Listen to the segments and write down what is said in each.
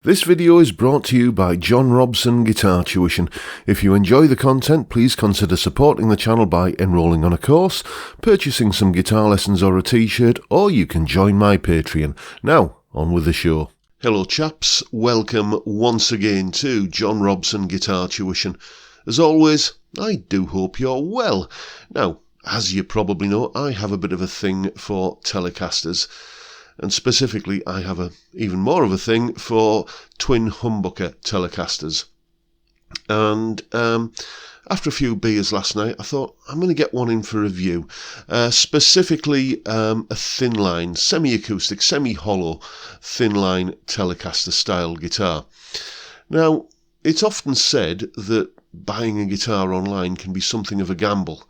This video is brought to you by John Robson Guitar Tuition. If you enjoy the content, please consider supporting the channel by enrolling on a course, purchasing some guitar lessons or a t-shirt, or you can join my Patreon. Now, on with the show. Hello chaps, welcome once again to John Robson Guitar Tuition. As always, I do hope you're well. Now, as you probably know, I have a bit of a thing for Telecasters. And specifically, I have even more of a thing for twin humbucker Telecasters. And after a few beers last night, I thought, I'm going to get one in for review. Specifically, a thin line, semi-acoustic, semi-hollow, thin line Telecaster style guitar. Now, it's often said that buying a guitar online can be something of a gamble.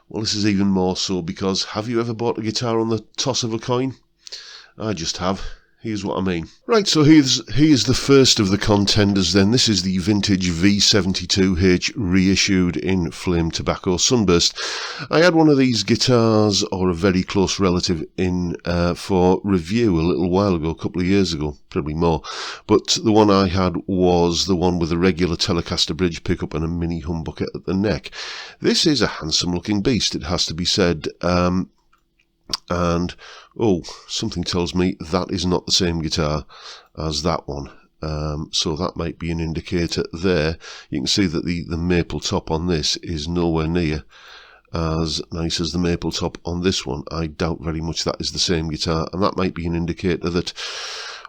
Well, this is even more so because have you ever bought a guitar on the toss of a coin? I just have. Here's what I mean. Right, so here's the first of the contenders then. This is the vintage V72H reissued in Flame Tobacco Sunburst. I had one of these guitars, or a very close relative, in for review a little while ago, a couple of years ago, probably more. But the one I had was the one with a regular Telecaster bridge pickup and a mini humbucker at the neck. This is a handsome looking beast, it has to be said. And, oh, something tells me that is not the same guitar as that one. So that might be an indicator there. You can see that the maple top on this is nowhere near as nice as the maple top on this one. I doubt very much that is the same guitar, and that might be an indicator that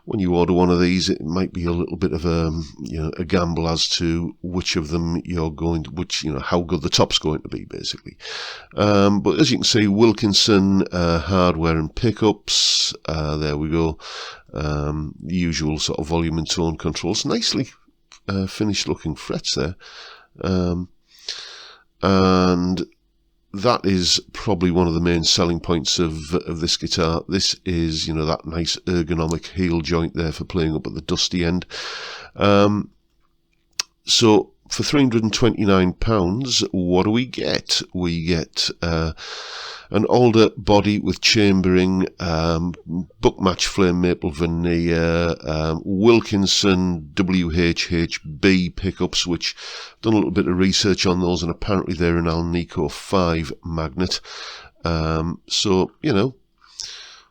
when you order one of these, it might be a little bit of a gamble as to which of them you're going to, how good the top's going to be, basically. But as you can see, Wilkinson hardware and pickups. There we go. The usual sort of volume and tone controls. Nicely finished looking frets there. And that is probably one of the main selling points of this guitar. This is, that nice ergonomic heel joint there for playing up at the dusty end. So for £329, what do we get? We get an older body with chambering, book match flame maple veneer, Wilkinson WHHB pickups, which I've done a little bit of research on those, and apparently they're an Alnico 5 magnet. So,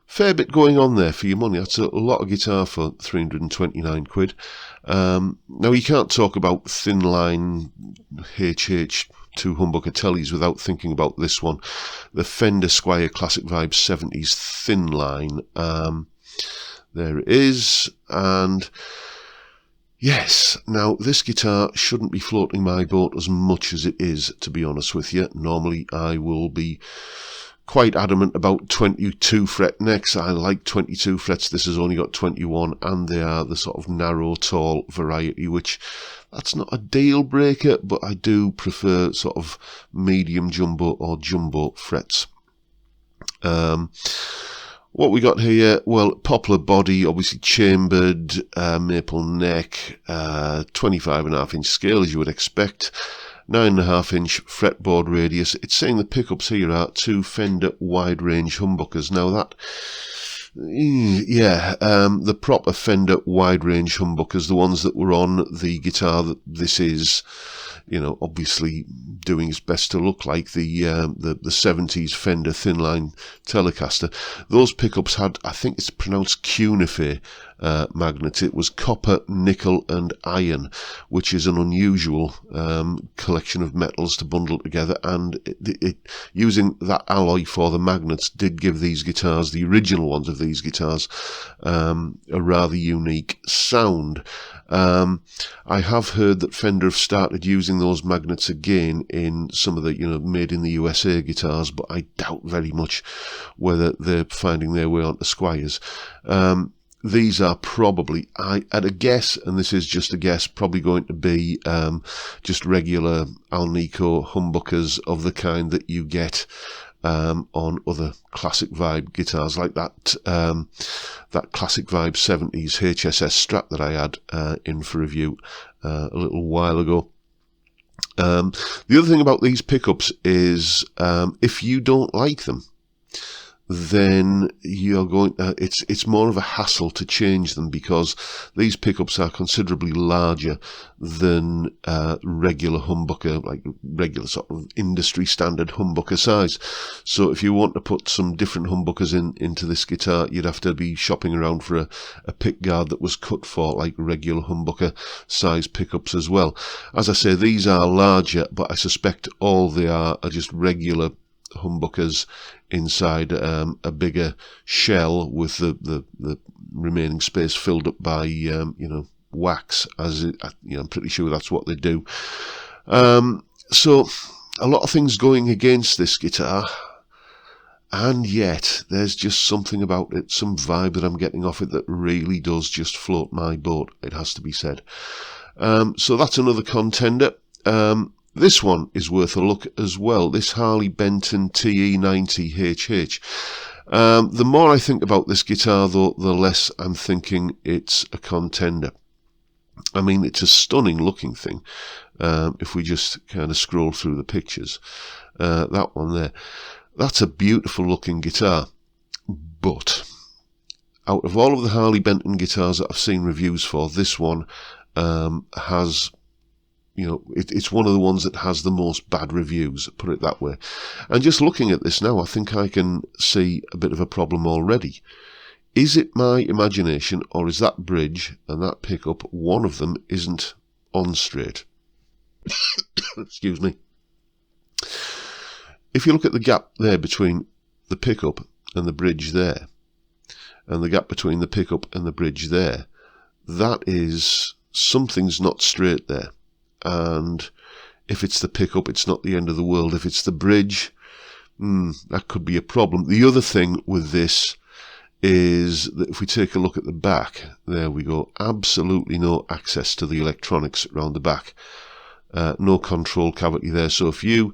fair bit going on there for your money. That's a lot of guitar for 329 quid. Now, you can't talk about thin line HH2 humbucker teles without thinking about this one, the Fender Squier Classic Vibe 70s thin line. There it is, and yes, now this guitar shouldn't be floating my boat as much as it is, to be honest with you. Normally I will be quite adamant about 22 fret necks. I like 22 frets. This has only got 21, and they are the sort of narrow, tall variety, which that's not a deal breaker, but I do prefer sort of medium jumbo or jumbo frets. What we got here, well, poplar body, obviously chambered, maple neck, 25.5-inch scale, as you would expect. 9.5-inch fretboard radius. It's saying the pickups here are 2 Fender wide range humbuckers. Now that, the proper Fender wide range humbuckers, the ones that were on the guitar that this is, obviously doing its best to look like, the 70s Fender thin line Telecaster. Those pickups had, I think it's pronounced cuneifer magnet. It was copper, nickel and iron, which is an unusual collection of metals to bundle together, and it using that alloy for the magnets did give these guitars, the original ones of these guitars, a rather unique sound. I have heard that Fender have started using those magnets again in some of the, made in the USA guitars, but I doubt very much whether they're finding their way onto Squiers. These are probably, at a guess, and this is just a guess, probably going to be just regular Alnico humbuckers of the kind that you get on other classic vibe guitars, like that that classic vibe 70s HSS Strat that I had in for review a little while ago. The other thing about these pickups is if you don't like them, then you're going to, it's more of a hassle to change them, because these pickups are considerably larger than regular humbucker, like regular sort of industry standard humbucker size. So if you want to put some different humbuckers into this guitar, you'd have to be shopping around for a pick guard that was cut for like regular humbucker size pickups as well. As I say, these are larger, but I suspect all they are just regular humbuckers inside a bigger shell with the remaining space filled up by wax, as it, I'm pretty sure that's what they do. So a lot of things going against this guitar, and yet there's just something about it, some vibe that I'm getting off it that really does just float my boat, it has to be said. So that's another contender. This one is worth a look as well, this Harley Benton TE90HH. The more I think about this guitar, though, the less I'm thinking it's a contender. I mean, it's a stunning looking thing. If we just kind of scroll through the pictures, that one there, that's a beautiful looking guitar. But out of all of the Harley Benton guitars that I've seen reviews for, this one has, it's one of the ones that has the most bad reviews, put it that way. And just looking at this now, I think I can see a bit of a problem already. Is it my imagination, or is that bridge and that pickup, one of them isn't on straight? Excuse me. If you look at the gap there between the pickup and the bridge there, and the gap between the pickup and the bridge there, that is, something's not straight there. And if it's the pickup, it's not the end of the world. If it's the bridge, that could be a problem. The other thing with this is that if we take a look at the back, there we go, absolutely no access to the electronics around the back. No control cavity there. So if you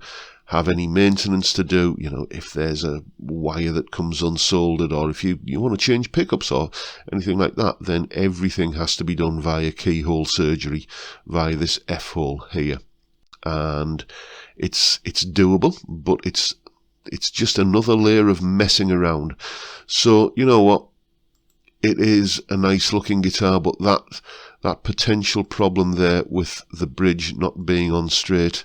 have any maintenance to do, if there's a wire that comes unsoldered, or if you want to change pickups or anything like that, then everything has to be done via keyhole surgery, via this F-hole here. And it's doable, but it's just another layer of messing around. So, you know what? It is a nice looking guitar, but that potential problem there with the bridge not being on straight,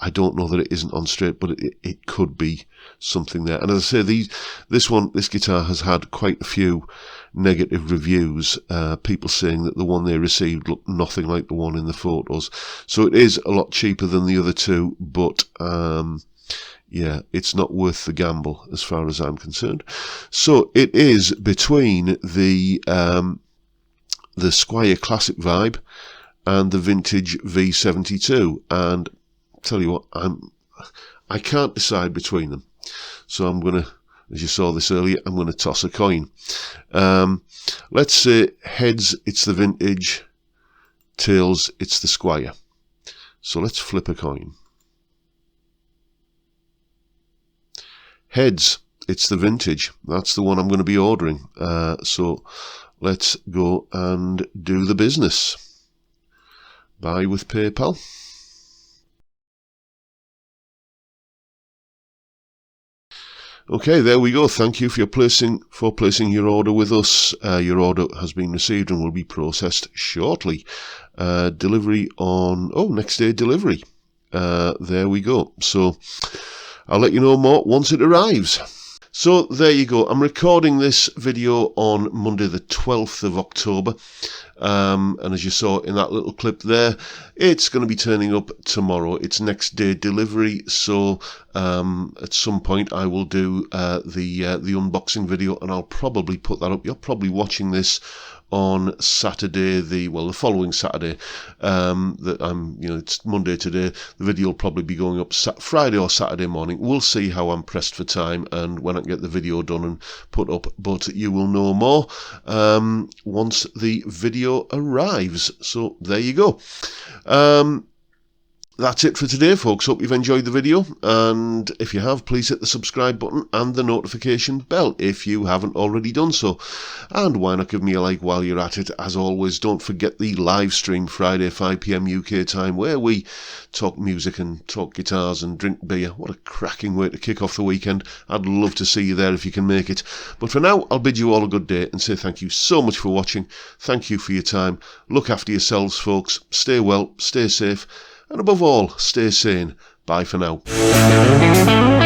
I don't know that it isn't on straight, but it could be something there. And as I say, this guitar has had quite a few negative reviews, people saying that the one they received looked nothing like the one in the photos. So it is a lot cheaper than the other two, but yeah, it's not worth the gamble as far as I'm concerned. So it is between the Squier Classic vibe and the vintage V72, and tell you what, I can't decide between them. So I'm going to, as you saw this earlier, I'm going to toss a coin. Let's say heads, it's the vintage, tails, it's the Squier. So let's flip a coin. Heads, it's the vintage. That's the one I'm going to be ordering. So let's go and do the business. Buy with PayPal. Okay, there we go. Thank you for placing your order with us. Your order has been received and will be processed shortly. Delivery on next day delivery. There we go. So I'll let you know more once it arrives. So there you go. I'm recording this video on Monday the 12th of October. And as you saw in that little clip there, it's going to be turning up tomorrow. It's next day delivery. So at some point I will do the unboxing video, and I'll probably put that up. You're probably watching this on Saturday, the following Saturday. That it's Monday today. The video will probably be going up Friday or Saturday morning. We'll see how I'm pressed for time and when I can get the video done and put up. But you will know more once the video arrives. So there you go. that's it for today, folks. Hope you've enjoyed the video, and if you have, please hit the subscribe button and the notification bell if you haven't already done so. And why not give me a like while you're at it? As always, don't forget the live stream Friday 5 PM UK time, where we talk music and talk guitars and drink beer. What a cracking way to kick off the weekend. I'd love to see you there if you can make it. But for now, I'll bid you all a good day and say thank you so much for watching. Thank you for your time. Look after yourselves, folks. Stay well, stay safe, and above all, stay sane. Bye for now.